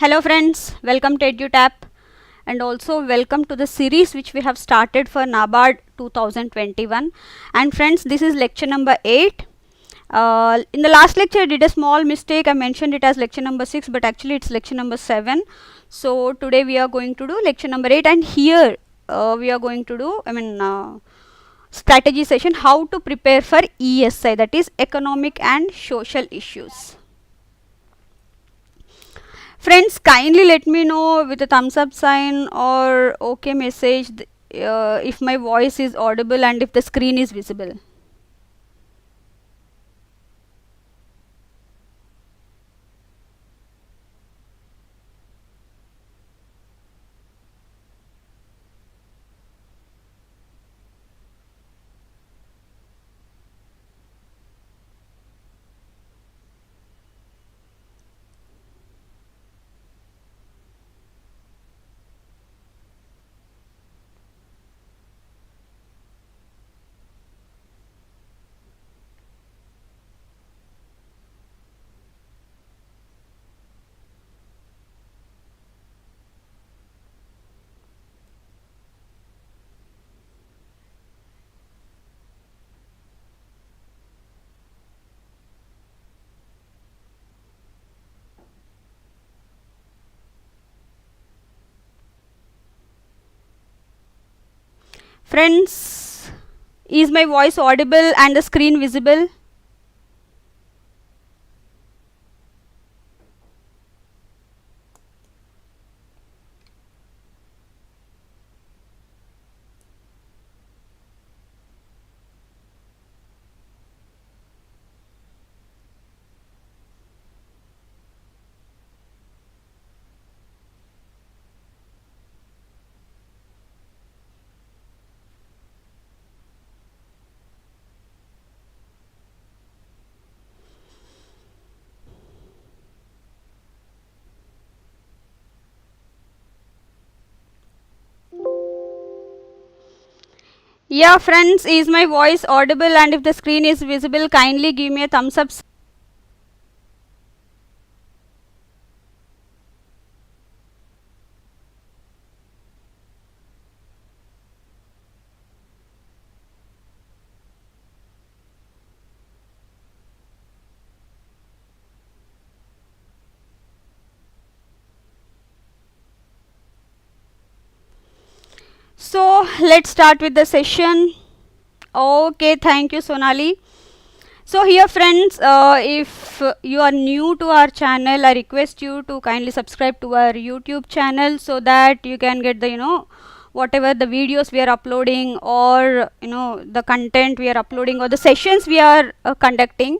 Hello friends, welcome to EduTap and also welcome to the series which we have started for NABARD 2021. And friends, this is lecture number 8. In the last lecture I did a small mistake. I mentioned it as lecture number 6, but actually it's lecture number 7. So today we are going to do lecture number 8, and here we are going to do strategy session, how to prepare for ESI, that is economic and social issues. Friends, kindly let me know with a thumbs up sign or OK message if my voice is audible and if the screen is visible. Friends, is my voice audible and the screen visible? Yeah, friends, is my voice audible and if the screen is visible, kindly give me a thumbs up. So let's start with the session. Okay, thank you, Sonali. So here friends, if you are new to our channel, I request you to kindly subscribe to our YouTube channel so that you can get the whatever the videos we are uploading, or the content we are uploading, or the sessions we are conducting,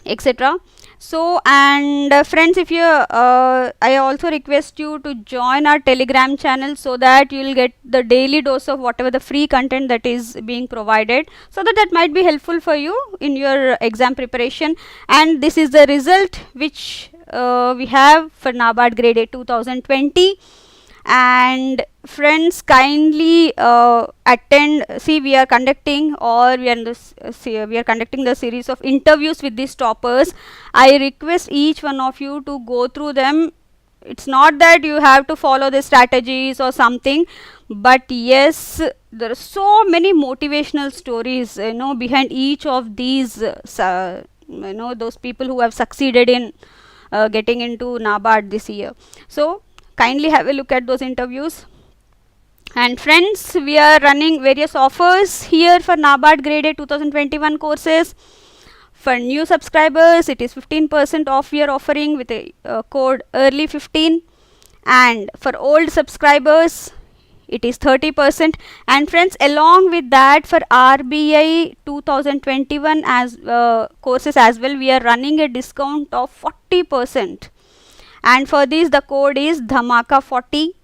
etc. So, and friends, if you I also request you to join our Telegram channel so that you will get the daily dose of whatever the free content that is being provided, so that might be helpful for you in your exam preparation. And this is the result which we have for NABARD Grade A 2020. And friends, kindly attend. See, we are conducting, or we are conducting the series of interviews with these toppers. I request each one of you to go through them. It's not that you have to follow the strategies or something, but yes, there are so many motivational stories behind each of these those people who have succeeded in getting into NABARD this year. So kindly have a look at those interviews. And friends, we are running various offers here for NABARD Grade A 2021 courses. For new subscribers, it is 15% off we are offering with a code early15, and for old subscribers it is 30%. And friends, along with that, for RBI 2021 as courses as well, we are running a discount of 40%. And for this, the code is Dhamaka40,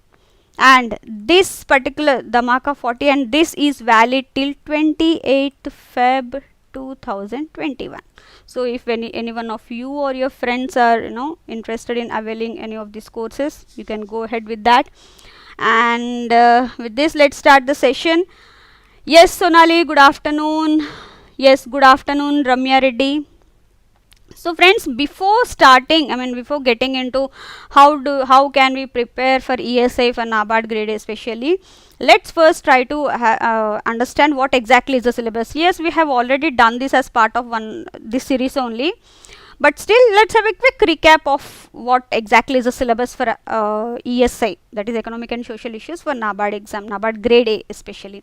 and this particular Dhamaka40, and this is valid till 28th Feb 2021. So if any one of you or your friends are interested in availing any of these courses, you can go ahead with that. And with this, let's start the session. Yes, Sonali, good afternoon. Yes, good afternoon, Ramya Reddy. So friends, before starting, before getting into how can we prepare for ESI for NABARD grade A especially, let's first try to understand what exactly is the syllabus. Yes, we have already done this as part of this series only, but still let's have a quick recap of what exactly is the syllabus for ESI, that is Economic and Social Issues for NABARD exam, NABARD grade A especially.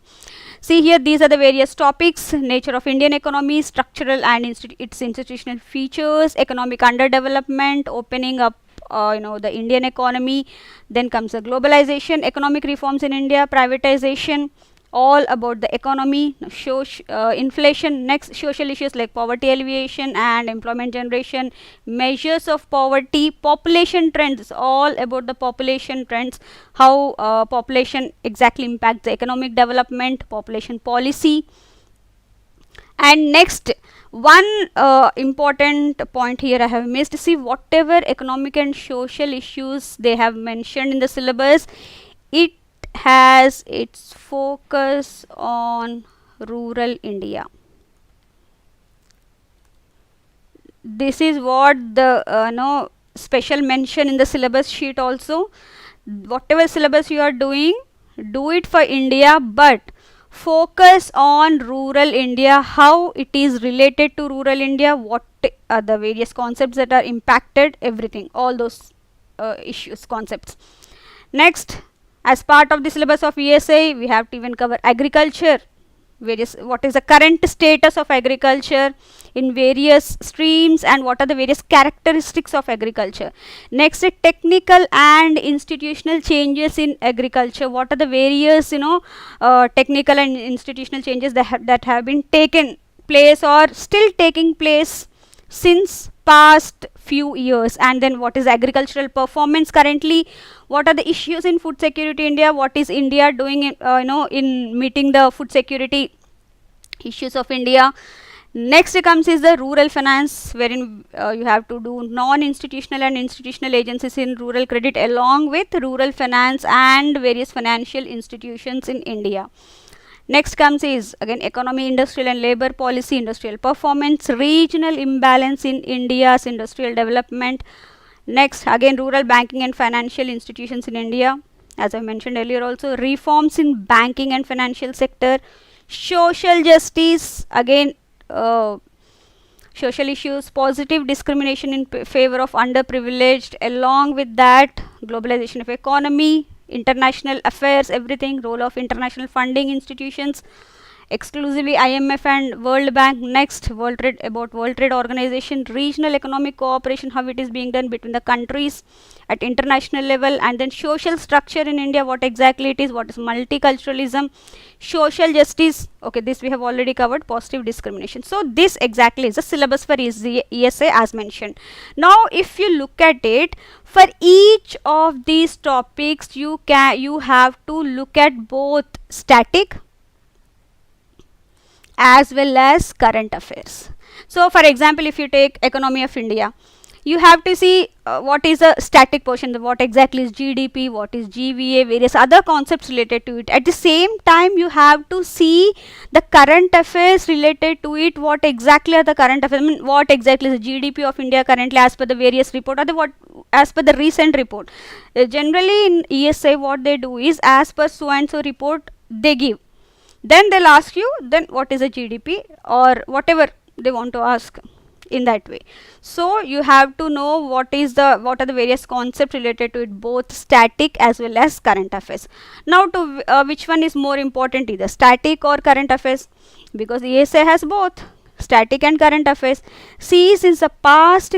See here, these are the various topics: nature of Indian economy, structural and its institutional features, economic underdevelopment, opening up the Indian economy, then comes the globalization, economic reforms in India, privatization, all about the economy, inflation, next social issues like poverty alleviation and employment generation, measures of poverty, population trends, all about the population trends, how population exactly impacts the economic development, population policy. And next, one important point here I have missed. See, whatever economic and social issues they have mentioned in the syllabus, it has its focus on rural India. This is what the special mention in the syllabus sheet also. Whatever syllabus you are doing, do it for India, but focus on rural India, how it is related to rural India, what are the various concepts that are impacted, everything, all those issues, concepts. Next, as part of the syllabus of ESI, we have to even cover agriculture, what is the current status of agriculture in various streams and what are the various characteristics of agriculture. Next, technical and institutional changes in agriculture, what are the various technical and institutional changes that have been taken place or still taking place since past few years. And then what is agricultural performance currently, what are the issues in food security India, what is India doing in meeting the food security issues of India. Next comes is the rural finance, wherein you have to do non-institutional and institutional agencies in rural credit along with rural finance and various financial institutions in India. Next comes is again economy, industrial and labor policy, industrial performance, regional imbalance in India's industrial development. Next, again rural banking and financial institutions in India, as I mentioned earlier also, reforms in banking and financial sector, social justice, again social issues, positive discrimination in favor of underprivileged, along with that globalization of economy, international affairs, everything, role of international funding institutions, exclusively IMF and World Bank. Next, World Trade Organization, regional economic cooperation, how it is being done between the countries at international level. And then social structure in India, what exactly it is, what is multiculturalism, social justice, okay, this we have already covered, positive discrimination. So this exactly is the syllabus for ESI as mentioned. Now if you look at it, for each of these topics you have to look at both static as well as current affairs. So for example, if you take economy of India, you have to see what is a static portion, what exactly is GDP, what is GVA, various other concepts related to it. At the same time, you have to see the current affairs related to it, what exactly are the current affairs, what exactly is the GDP of India currently as per the various report, or what as per the recent report. Generally in ESI what they do is, as per so and so report they give, then they'll ask you then what is a GDP or whatever they want to ask in that way. So you have to know what are the various concepts related to it, both static as well as current affairs. Now to which one is more important, either static or current affairs, because ESI has both static and current affairs. See, since the past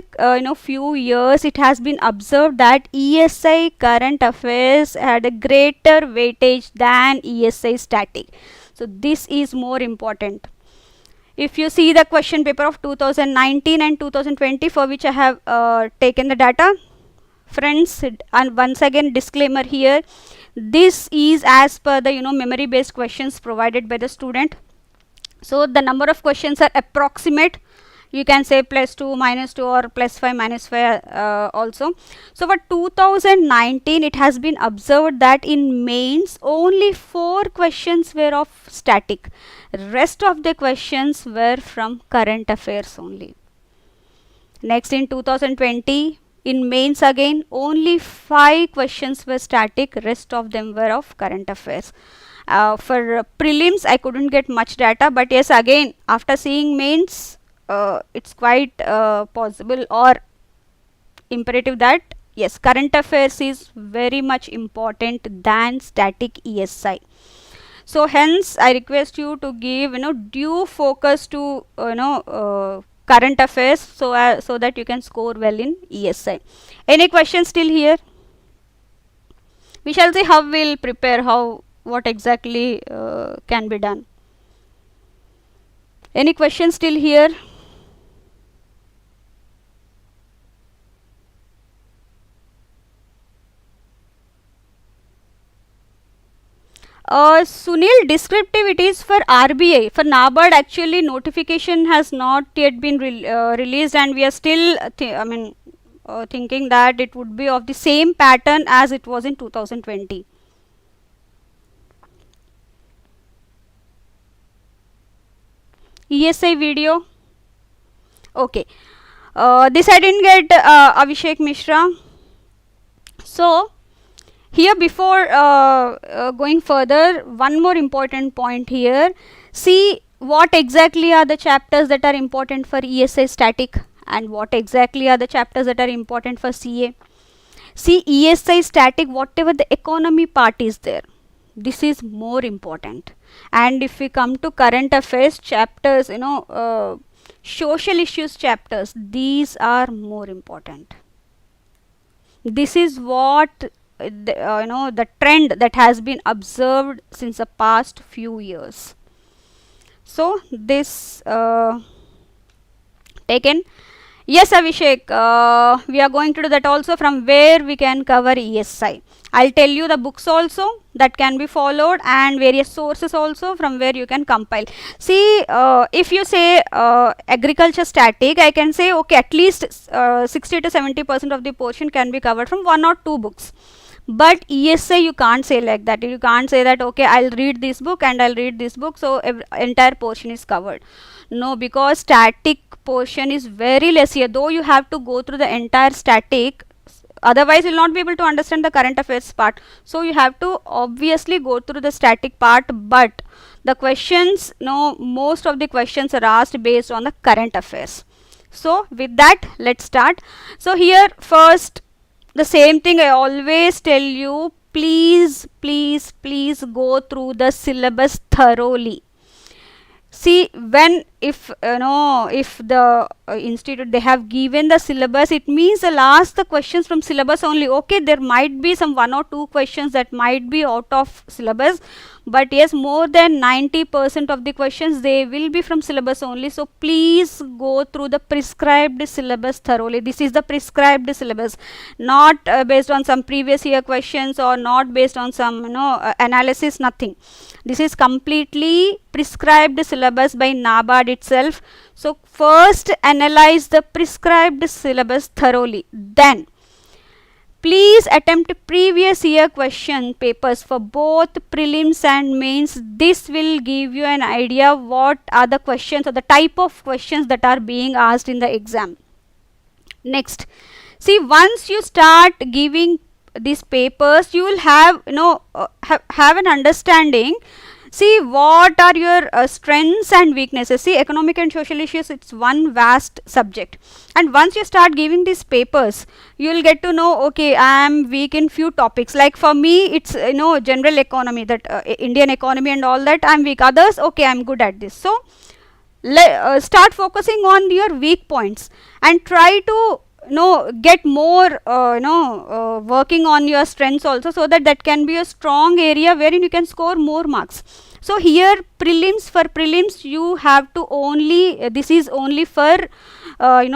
few years it has been observed that ESI current affairs had a greater weightage than ESI static. So this is more important. If you see the question paper of 2019 and 2020, for which I have taken the data, friends, and once again disclaimer here, this is as per the memory based questions provided by the student. So the number of questions are approximate, you can say +2, -2 or +5, -5 also. So for 2019 it has been observed that in mains only 4 questions were of static, rest of the questions were from current affairs only. Next, in 2020, in mains again, only 5 questions were static, rest of them were of current affairs. For prelims, I couldn't get much data, but yes, again, after seeing mains, it's quite possible or imperative that yes, current affairs is very much important than static ESI. So hence I request you to give due focus to current affairs, so that you can score well in ESI. Any questions still here? We shall see how we'll prepare, what exactly can be done. Any questions still here? Sunil, descriptive it is for RBI. For NABARD, actually notification has not yet been released, and we are still thinking that it would be of the same pattern as it was in 2020. ESI video. Okay. This I didn't get, Abhishek Mishra. So here, before going further, one more important point here. See what exactly are the chapters that are important for ESI static and what exactly are the chapters that are important for CA. See, ESI static, whatever the economy part is there, this is more important. And if we come to current affairs chapters, social issues chapters, these are more important. This is what the trend that has been observed since the past few years. So this taken. Yes, Abhishek, we are going to do that also, from where we can cover ESI. I'll tell you the books also that can be followed and various sources also from where you can compile. See, if you say agriculture static, I can say okay, at least 60 to 70% of the portion can be covered from 1 or 2 books. But ESI, you can't say like that. You can't say that okay, I'll read this book and I'll read this book, so entire portion is covered. No, because static portion is very less here, though you have to go through the entire static, otherwise you will not be able to understand the current affairs part. So you have to obviously go through the static part, but the questions, most of the questions are asked based on the current affairs. So with that, let's start. So here first, the same thing I always tell you, please go through the syllabus thoroughly. See, if the institute, they have given the syllabus, it means they'll ask the questions from syllabus only. Okay, there might be some 1 or 2 questions that might be out of syllabus, but yes, more than 90% of the questions, they will be from syllabus only. So please go through the prescribed syllabus thoroughly. This is the prescribed syllabus, not based on some previous year questions or not based on some analysis, nothing. This is completely prescribed syllabus by NABARD itself. So first analyze the prescribed syllabus thoroughly, then please attempt previous year question papers for both prelims and mains. This will give you an idea what are the questions or the type of questions that are being asked in the exam. Next, see, once you start giving these papers, you will have have an understanding. See, what are your strengths and weaknesses. See, economic and social issues, it's one vast subject, and once you start giving these papers, you will get to know, okay, I am weak in few topics. Like for me, it's general economy, that Indian economy and all that, I am weak. Others, okay, I am good at this. So start focusing on your weak points and try to get more working on your strengths also, so that can be a strong area wherein you can score more marks. So here, for prelims you have to only, this is only for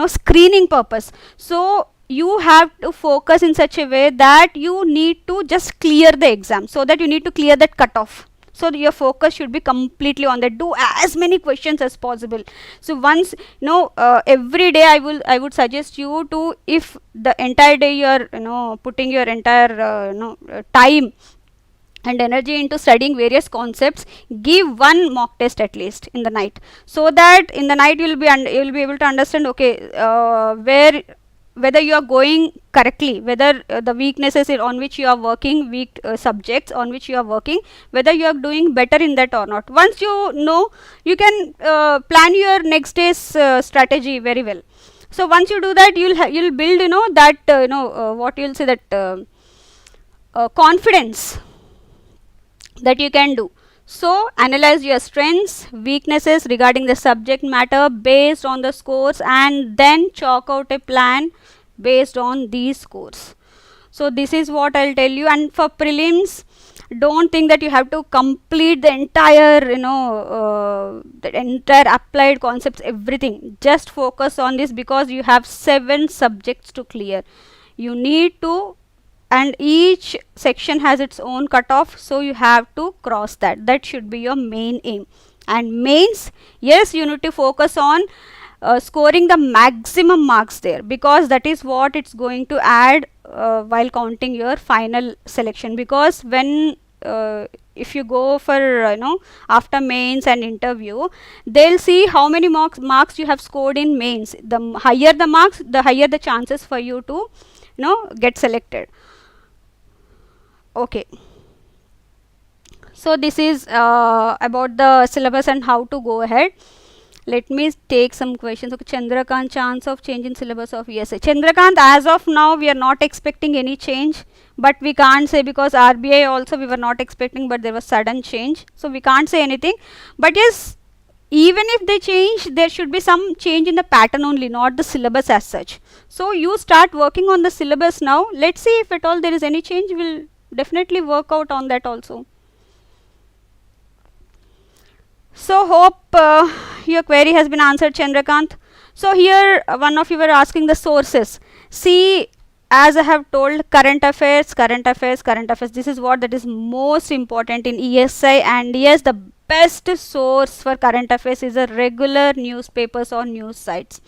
screening purpose. So you have to focus in such a way that you need to just clear the exam, so that you need to clear that cutoff. So your focus should be completely on that. Do as many questions as possible. So once every day I would suggest you to, if the entire day you are putting your entire time and energy into studying various concepts, give one mock test at least in the night, so that in the night you'll be able to understand, okay, whether you are going correctly, whether the weaknesses on which you are working, weak subjects on which you are working, whether you are doing better in that or not. Once you know, you can plan your next day's strategy very well. So once you do that, you'll build, that what you'll say, that confidence that you can do. So analyze your strengths, weaknesses regarding the subject matter based on the scores, and then chalk out a plan based on these scores. So this is what I'll tell you. And for prelims, don't think that you have to complete the entire, the entire applied concepts, everything. Just focus on this, because you have 7 subjects to clear. You need to, and each section has its own cutoff, so you have to cross that. That should be your main aim. And mains, yes, you need to focus on scoring the maximum marks there, because that is what it's going to add while counting your final selection. Because when if you go for after mains and interview, they'll see how many marks you have scored in mains. The higher the marks, the higher the chances for you to get selected. Okay, so this is about the syllabus and how to go ahead. Let me take some questions. Okay, Chandrakant, chance of change in syllabus of ESI. Chandrakant, as of now we are not expecting any change, but we can't say, because RBI also we were not expecting, but there was sudden change, so we can't say anything. But yes, even if they change, there should be some change in the pattern only, not the syllabus as such. So you start working on the syllabus now. Let's see if at all there is any change. We'll definitely work out on that also. So hope your query has been answered, Chandrakant. So here one of you were asking the sources. See, as I have told, current affairs, this is what that is most important in ESI. And yes, the best source for current affairs is a regular newspapers or news sites.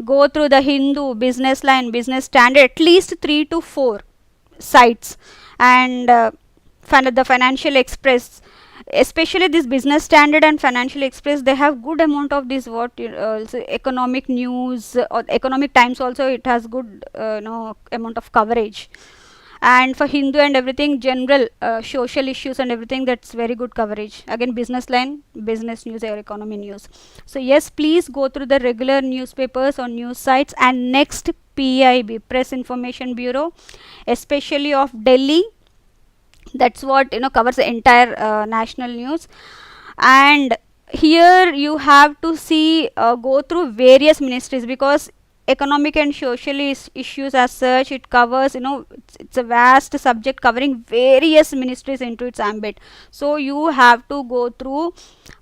Go through the Hindu, Business Line, Business Standard, at least 3 to 4 sites, and the Financial Express. Especially this Business Standard and Financial Express, they have good amount of this economic news, or Economic Times also, it has good amount of coverage. And for Hindu and everything, general social issues and everything, that's very good coverage. Again, Business Line, Business News or Economy News. So yes, please go through the regular newspapers or news sites. And next, PIB, Press Information Bureau, especially of Delhi. That's what covers the entire national news. And here you have to see go through various ministries, because economic and social issues as such, it covers it's a vast subject covering various ministries into its ambit. So you have to go through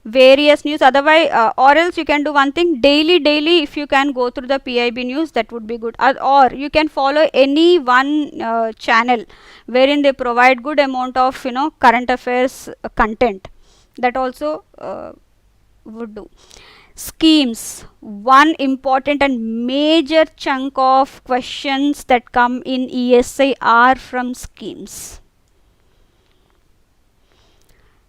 various news. Otherwise or else you can do one thing, daily if you can go through the PIB news, that would be good. Or you can follow any one channel wherein they provide good amount of current affairs content. That also would do. Schemes, one important and major chunk of questions that come in ESI are from schemes.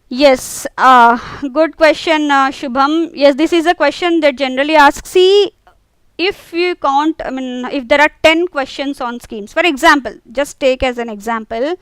Yes, good question, Shubham. Yes, this is a question that generally asks. See, if you count, if there are 10 questions on schemes, for example, just take as an example,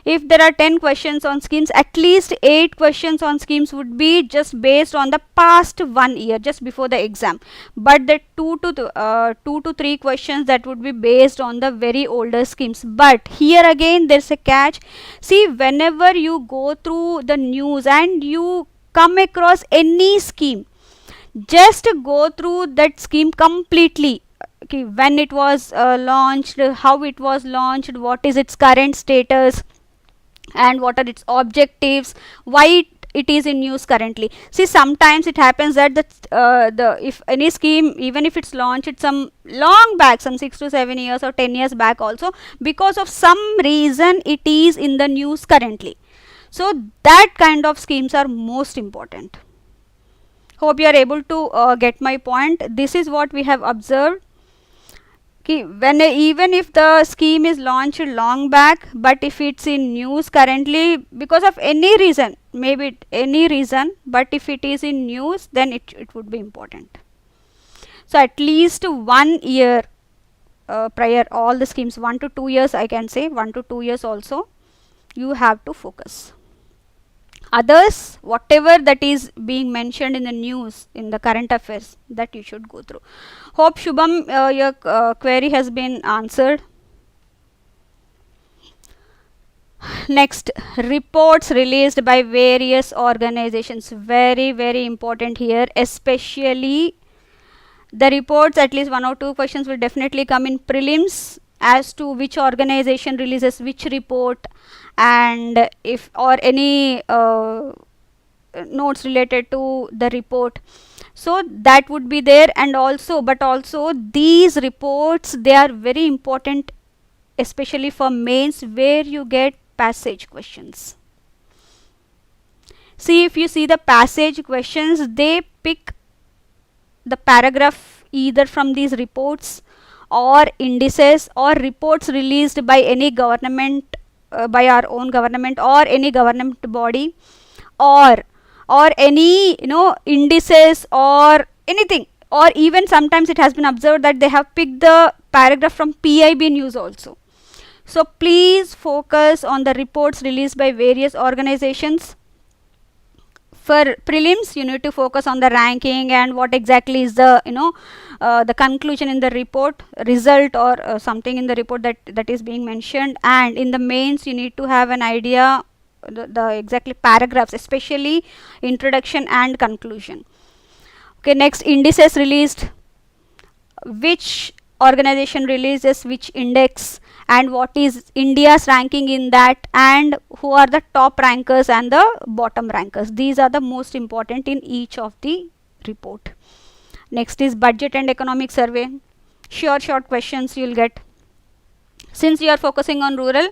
if there are 10 questions on schemes, at least 8 questions on schemes would be just based on the past 1 year, just before the exam. But the 2 to 3 questions, that would be based on the very older schemes. But here again, there's a catch. See, whenever you go through the news and you come across any scheme, just go through that scheme completely. Okay, when it was launched, how it was launched, what is its current status, and what are its objectives, why it is in use currently. See, sometimes it happens that if any scheme, even if it's launched some long back, some 6 to 7 years or 10 years back also, because of some reason it is in the news currently. So that kind of schemes are most important. Hope you are able to get my point. This is what we have observed. कि when even if the scheme is launched long back, but if it's in news currently because of any reason, maybe any reason, but if it is in news, then it would be important. So at least 1 year prior all the schemes, 1 to 2 years, I can say 1 to 2 years also you have to focus. Others, whatever that is being mentioned in the news, in the current affairs, that you should go through. Hope Shubham, your query has been answered. Next, reports released by various organizations, very very important here, especially the reports. At least 1 or 2 questions will definitely come in prelims as to which organization releases which report, and if or any notes related to the report, so that would be there. And also, but also these reports, they are very important, especially for mains where you get passage questions. See, if you see the passage questions, they pick the paragraph either from these reports or indices or reports released by any government, by our own government or any government body, or any indices or anything, or even sometimes it has been observed that they have picked the paragraph from PIB news also. So please focus on the reports released by various organizations. For prelims, you need to focus on the ranking and what exactly is the the conclusion in the report, result or something in the report that is being mentioned. And in the mains, you need to have an idea the exactly paragraphs, especially introduction and conclusion. Okay, next, indices released, which organization releases which index and what is India's ranking in that, and who are the top rankers and the bottom rankers. These are the most important in each of the report. Next is budget and economic survey. Sure, short questions you will get. Since you are focusing on rural,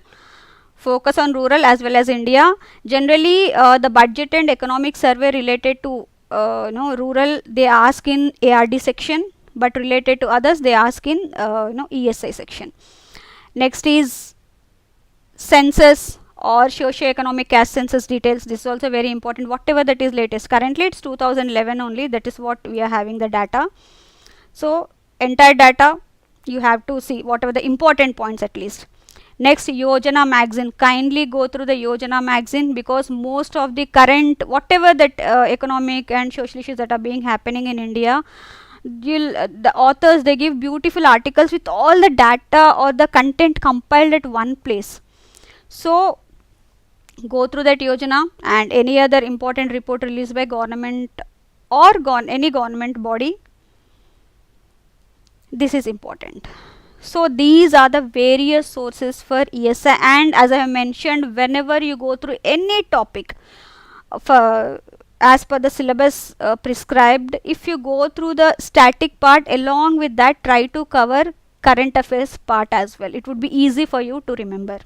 focus on rural as well as India. Generally the budget and economic survey related to rural, they ask in ARD section, but related to others they ask in ESI section. Next is census or socio-economic caste census details. This is also very important, whatever that is latest. Currently it's 2011 only, that is what we are having the data. So entire data you have to see, whatever the important points at least. Next, Yojana magazine. Kindly go through the Yojana magazine, because most of the current whatever that economic and social issues that are being happening in India, the authors, they give beautiful articles with all the data or the content compiled at one place. So go through that Yojana and any other important report released by government or any government body. This is important. So these are the various sources for ESI, and as I have mentioned, whenever you go through any topic for as per the syllabus prescribed, if you go through the static part, along with that try to cover current affairs part as well. It would be easy for you to remember.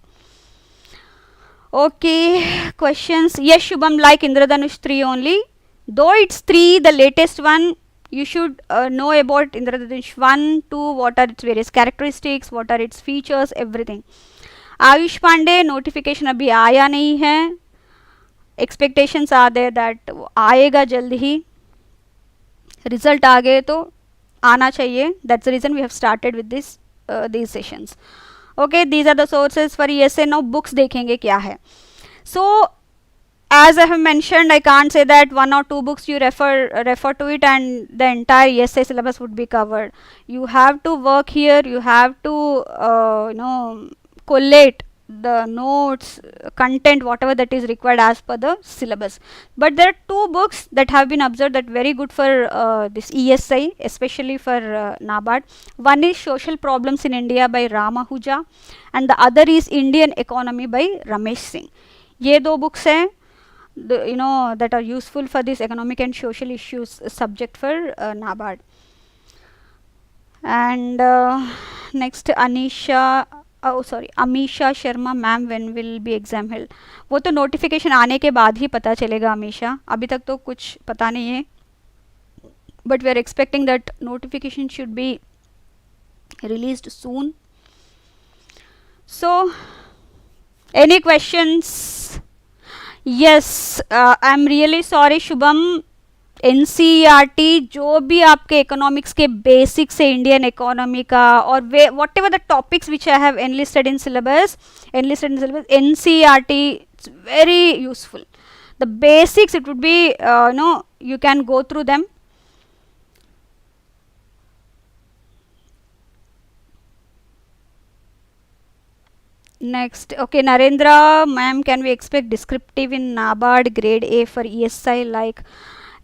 Okay, questions. Yes, Shubham, like Indradhanush 3 only. Though it's 3, the latest one, you should know about Indradhanush 1, 2, what are its various characteristics, what are its features, everything. Ayush Pandey, notification abhi aaya nahi hai. Expectations are there that आएगा जल्द ही. Result आ गए तो आना चाहिए. That's the reason we have started with this these sessions. Okay, these are the sources for ESA. Now books देखेंगे क्या है. So as I have mentioned, I can't say that 1 or 2 books you refer to it and the entire ESA syllabus would be covered. You have to work here. You have to collate the notes, content, whatever that is required as per the syllabus. But there are 2 books that have been observed that very good for this ESI, especially for NABARD. One is Social Problems in India by Ram Ahuja, and the other is Indian Economy by Ramesh Singh. ये 2 books हैं that are useful for this economic and social issues subject for NABARD. And next, Amisha Sharma ma'am, when will be exam held. वो तो notification आने के बाद ही पता चलेगा अमीशा, अभी तक तो कुछ पता नहीं है, but we are expecting that notification should be released soon. So any questions? Yes, I'm really sorry Shubham. NCERT जो भी आपके इकोनॉमिक्स के बेसिक से इंडियन इकोनॉमी का और way what ever the topics which I have enlisted in syllabus, NCERT it's very useful. The basics, it would be you can go through them. Next, okay, Narendra, ma'am, can we expect descriptive in NABARD grade A for ESI? Like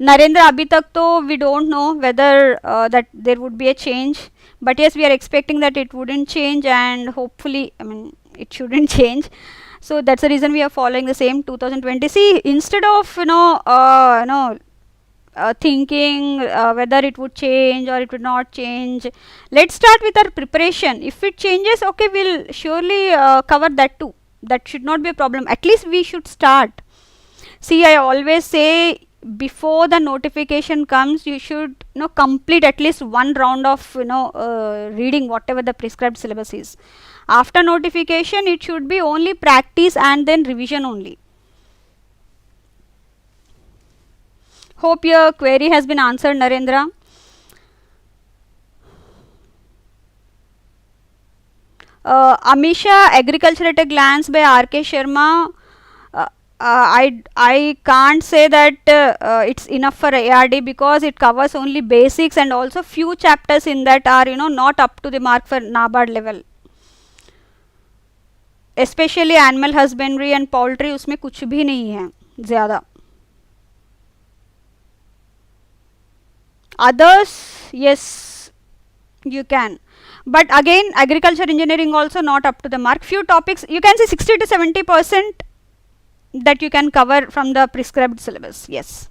Narendra, abhi tak to we don't know whether that there would be a change, but yes, we are expecting that it wouldn't change, and hopefully, I mean, it shouldn't change. So that's the reason we are following the same 2020. See, instead of thinking whether it would change or it would not change, let's start with our preparation. If it changes, okay, we'll surely cover that too. That should not be a problem. At least we should start. See, I always say before the notification comes, you should complete at least one round of reading whatever the prescribed syllabus is. After notification, it should be only practice and then revision only. Hope your query has been answered, Narendra. Amisha, Agriculture at a Glance by R.K. Sharma. I can't say that it's enough for ARD because it covers only basics, and also few chapters in that are not up to the mark for NABARD level. Especially animal husbandry and poultry, उसमें कुछ भी नहीं है ज़्यादा. Others, yes, you can, but again agriculture engineering also not up to the mark. Few topics you can say 60 to 70% that you can cover from the prescribed syllabus. Yes.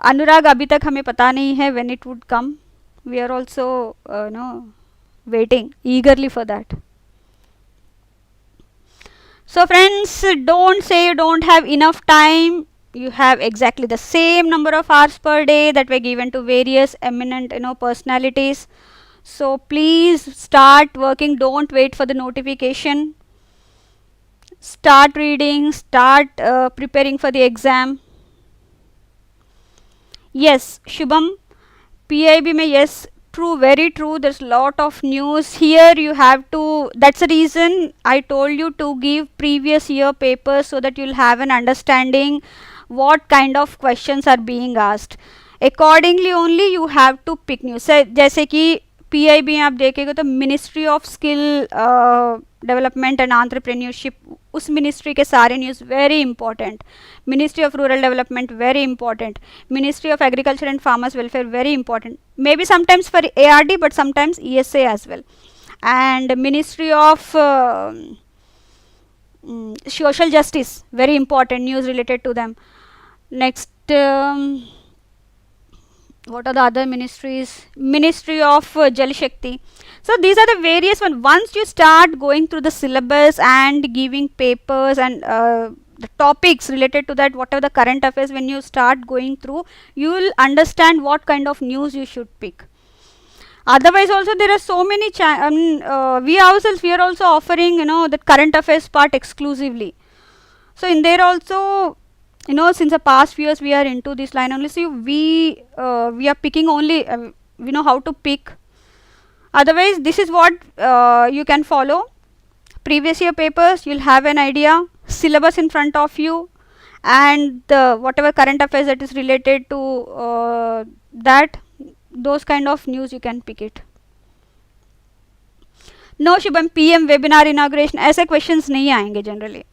Anurag, अभी तक हमें पता नहीं है when it would come. We are also waiting eagerly for that. So friends, don't say you don't have enough time. You have exactly the same number of hours per day that were given to various eminent personalities. So please start working. Don't wait for the notification. Start reading, start preparing for the exam. Yes, Shubham, PIB mein, yes, true, very true. There's a lot of news here. You have to, that's the reason I told you to give previous year papers so that you'll have an understanding what kind of questions are being asked. Accordingly only you have to pick news. जैसे कि PIB में आप देखेंगे तो ministry of skill development and entrepreneurship, उस ministry के सारे news very important. Ministry of rural development very important. Ministry of agriculture and farmers welfare very important. May be sometimes for ARD but sometimes ESA as well. And Ministry of Social Justice, very important news related to them. Next, what are the other ministries? Ministry of Jal Shakti. So these are the various ones. Once you start going through the syllabus and giving papers and the topics related to that, whatever the current affairs, when you start going through, you will understand what kind of news you should pick. Otherwise also there are so many we ourselves, we are also offering the current affairs part exclusively. So in there also, since the past few years we are into this line only. So we are picking only, we know how to pick. Otherwise this is what you can follow. Previous year papers, you'll have an idea, syllabus in front of you, and whatever current affairs that is related to that, those kind of news you can pick it. No Shubham, PM webinar inauguration, ऐसे questions नहीं आएंगे generally.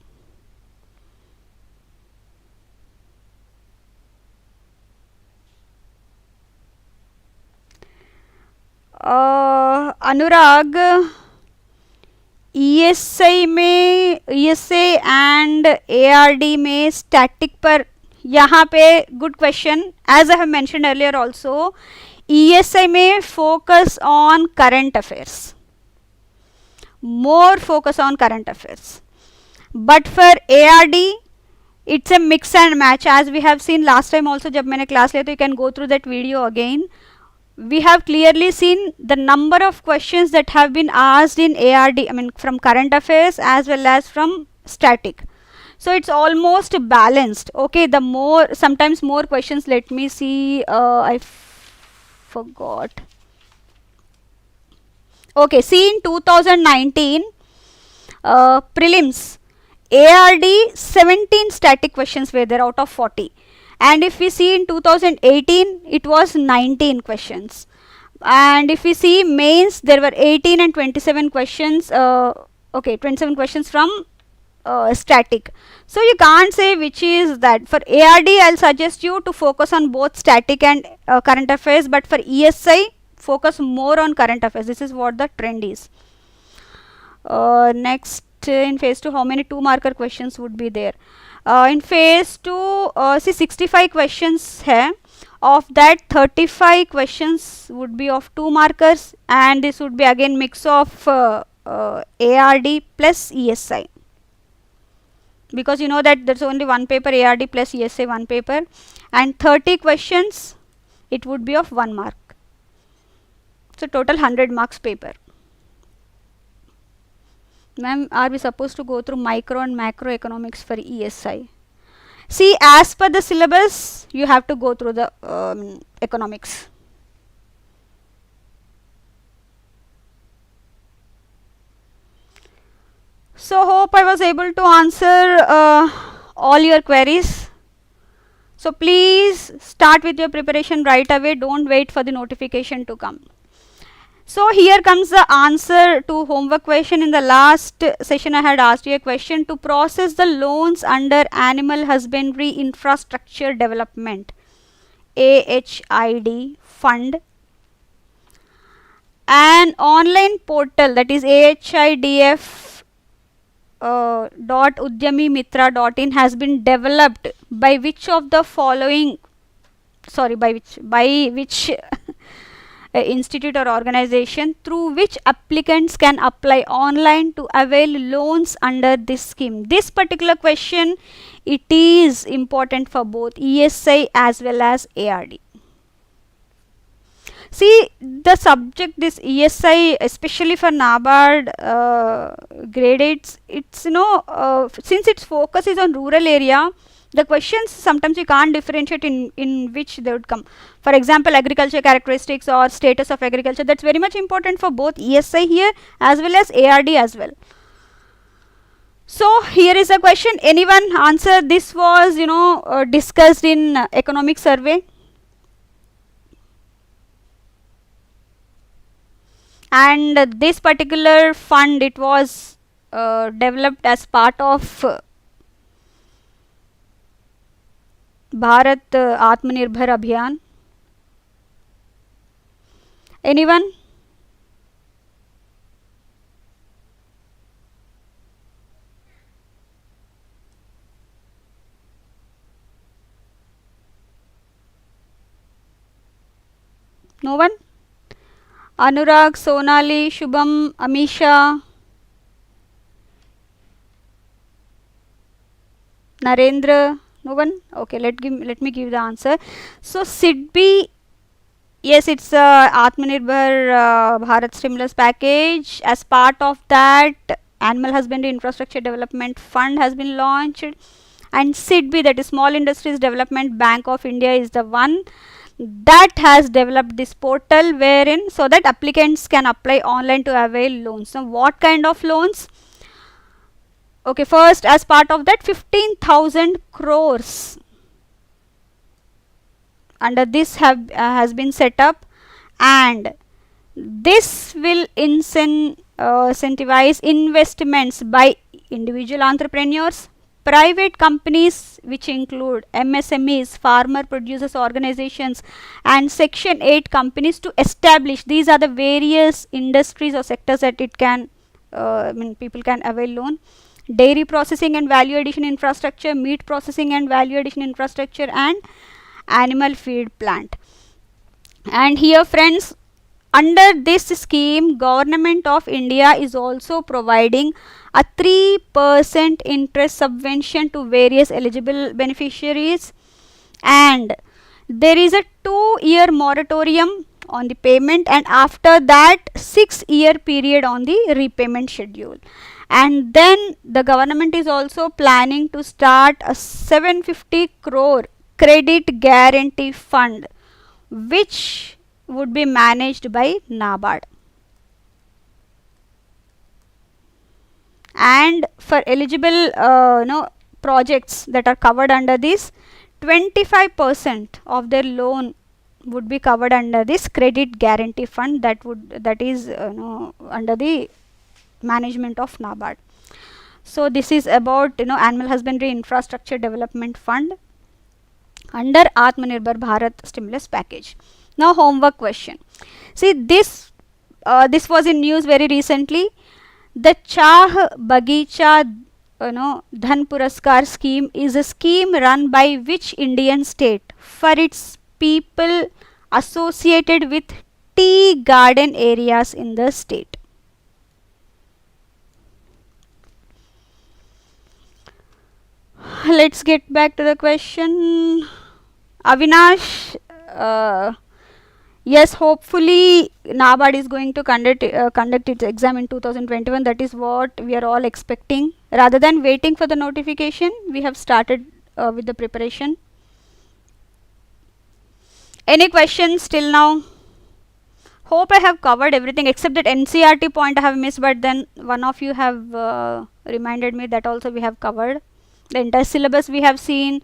अनुराग, ESI में, ESA and ARD में static पर, यहाँ पे good question. As I have mentioned earlier also, ESI में focus on current affairs, more focus on current affairs. But for ARD, it's a mix and match, as we have seen last time also जब मैंने class लिया, तो you can go through that video again. We have clearly seen the number of questions that have been asked in ARD, I mean from current affairs as well as from static. So it's almost balanced. Okay, the more, sometimes more questions, let me see, I forgot. Okay, see in 2019 prelims, ARD 17 static questions were there out of 40. And if we see in 2018, it was 19 questions. And if we see mains, there were 18 and 27 questions. Okay, 27 questions from static. So you can't say which is that. For ARD, I'll suggest you to focus on both static and current affairs. But for ESI, focus more on current affairs. This is what the trend is. Next, in phase 2, how many 2-marker questions would be there? In phase 2, see 65 questions hai. Of that, 35 questions would be of 2 markers, and this would be again mix of ARD plus ESI, because you know that there's only one paper, ARD plus ESI one paper, and 30 questions it would be of 1 mark. So total 100 marks paper. Ma'am, are we supposed to go through micro and macro economics for ESI? See, as per the syllabus, you have to go through the economics. So, hope I was able to answer all your queries. So, please start with your preparation right away. Don't wait for the notification to come. So here comes the answer to homework question. In the last session I had asked you a question: to process the loans under Animal Husbandry Infrastructure Development AHID fund, an online portal, that is AHIDF .udyamimitra.in has been developed by which of the following, by which institute or organization, through which applicants can apply online to avail loans under this scheme? This particular question, it is important for both ESI as well as ARD. See, the subject, this ESI, especially for NABARD grade 8, it's since its focus is on rural area, the questions sometimes you can't differentiate in which they would come. For example, agriculture characteristics or status of agriculture, that's very much important for both ESI here as well as ARD as well. So here is a question. Anyone answer? This was discussed in economic survey, and this particular fund, it was developed as part of Bharat Atmanirbhar Abhiyan. Anyone? No one? Anurag, Sonali, Shubham, Amisha, Narendra. No one? Okay, let me give the answer. So SEBI, yes, it's Atmanirbhar Bharat stimulus package. As part of that, Animal Husbandry Infrastructure Development Fund has been launched, and SEBI, that is Small Industries Development Bank of India, is the one that has developed this portal wherein so that applicants can apply online to avail loans. Now, what kind of loans? Okay, first, as part of that, 15,000 crores under this has been set up, and this will incentivize investments by individual entrepreneurs, private companies which include MSMEs, farmer producers organizations, and Section 8 companies to establish. These are the various industries or sectors that it can, people can avail loan. Dairy processing and value addition infrastructure, meat processing and value addition infrastructure, and animal feed plant. And here, friends, Under this scheme, Government of India is also providing a 3% interest subvention to various eligible beneficiaries, and there is a 2-year moratorium on the payment, and after that 6-year period on the repayment schedule. And then the government is also planning to start a 750 crore credit guarantee fund, which would be managed by NABARD. And for eligible projects that are covered under this, 25% of their loan would be covered under this credit guarantee fund, that is under the management of NABARD. So this is about Animal Husbandry Infrastructure Development Fund under Atmanirbhar Bharat stimulus package. Now homework question. See, this was in news very recently. The Chah Bagicha Dhan Puraskar scheme is a scheme run by which Indian state for its people associated with tea garden areas in the state? Let's get back to the question. Avinash, yes, hopefully NABARD is going to conduct its exam in 2021. That is what we are all expecting. Rather than waiting for the notification, we have started with the preparation. Any questions till now? Hope I have covered everything except that NCRT point I have missed, but then one of you have reminded me that also we have covered. The entire syllabus we have seen.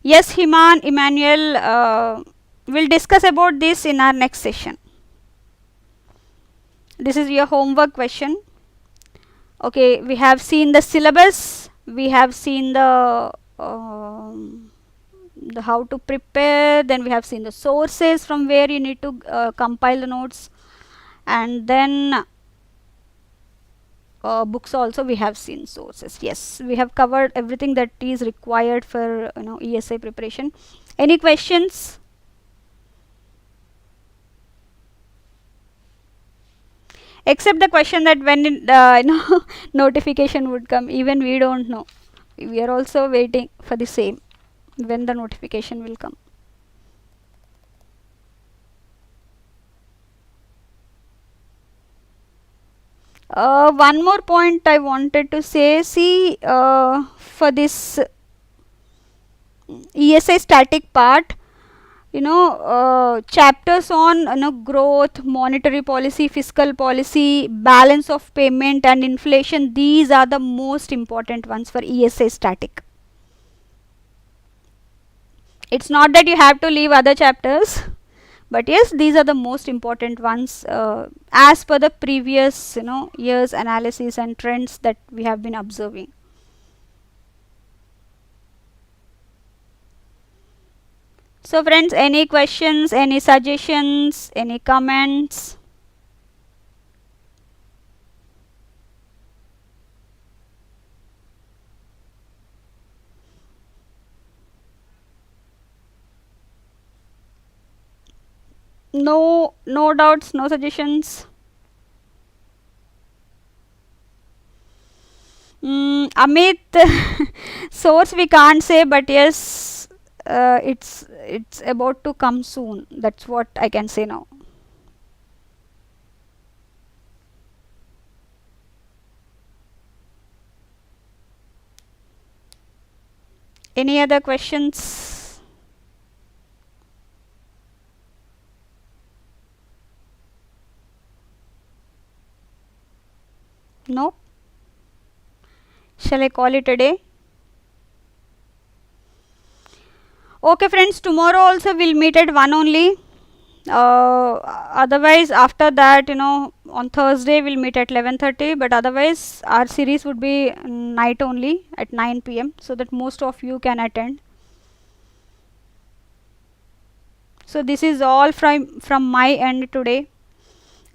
Yes, Himan, Emmanuel, we'll discuss about this in our next session. This is your homework question. Okay, we have seen the syllabus, we have seen the how to prepare, then we have seen the sources from where you need to compile the notes, and then books also we have seen sources. Yes, we have covered everything that is required for ESI preparation. Any questions? Except the question that when notification would come, even we don't know. We are also waiting for the same, when the notification will come. One more point I wanted to say. See, for this ESI static part, chapters on growth, monetary policy, fiscal policy, balance of payment and inflation, these are the most important ones for ESI static. It's not that you have to leave other chapters, but yes, these are the most important ones as per the previous years analysis and trends that we have been observing. So friends, any questions, any suggestions, any comments? No doubts, no suggestions. Amit, source we can't say, but yes, it's about to come soon. That's what I can say now. Any other questions? No? Shall I call it a day? Okay friends, tomorrow also we'll meet at 1 only. Otherwise after that on Thursday we'll meet at 11:30, but otherwise our series would be night only at 9 p.m. so that most of you can attend. So this is all from my end today,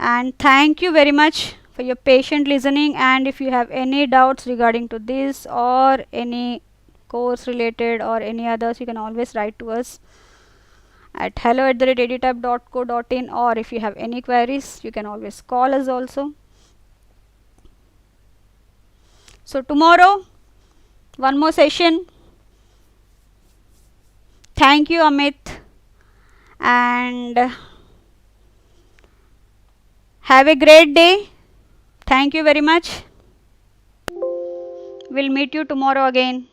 and thank you very much for your patient listening. And if you have any doubts regarding to this or any course related or any others, you can always write to us. at hello@edutap.co.in, or if you have any queries you can always call us also. So tomorrow one more session. Thank you, Amit, and have a great day. Thank you very much. We'll meet you tomorrow again.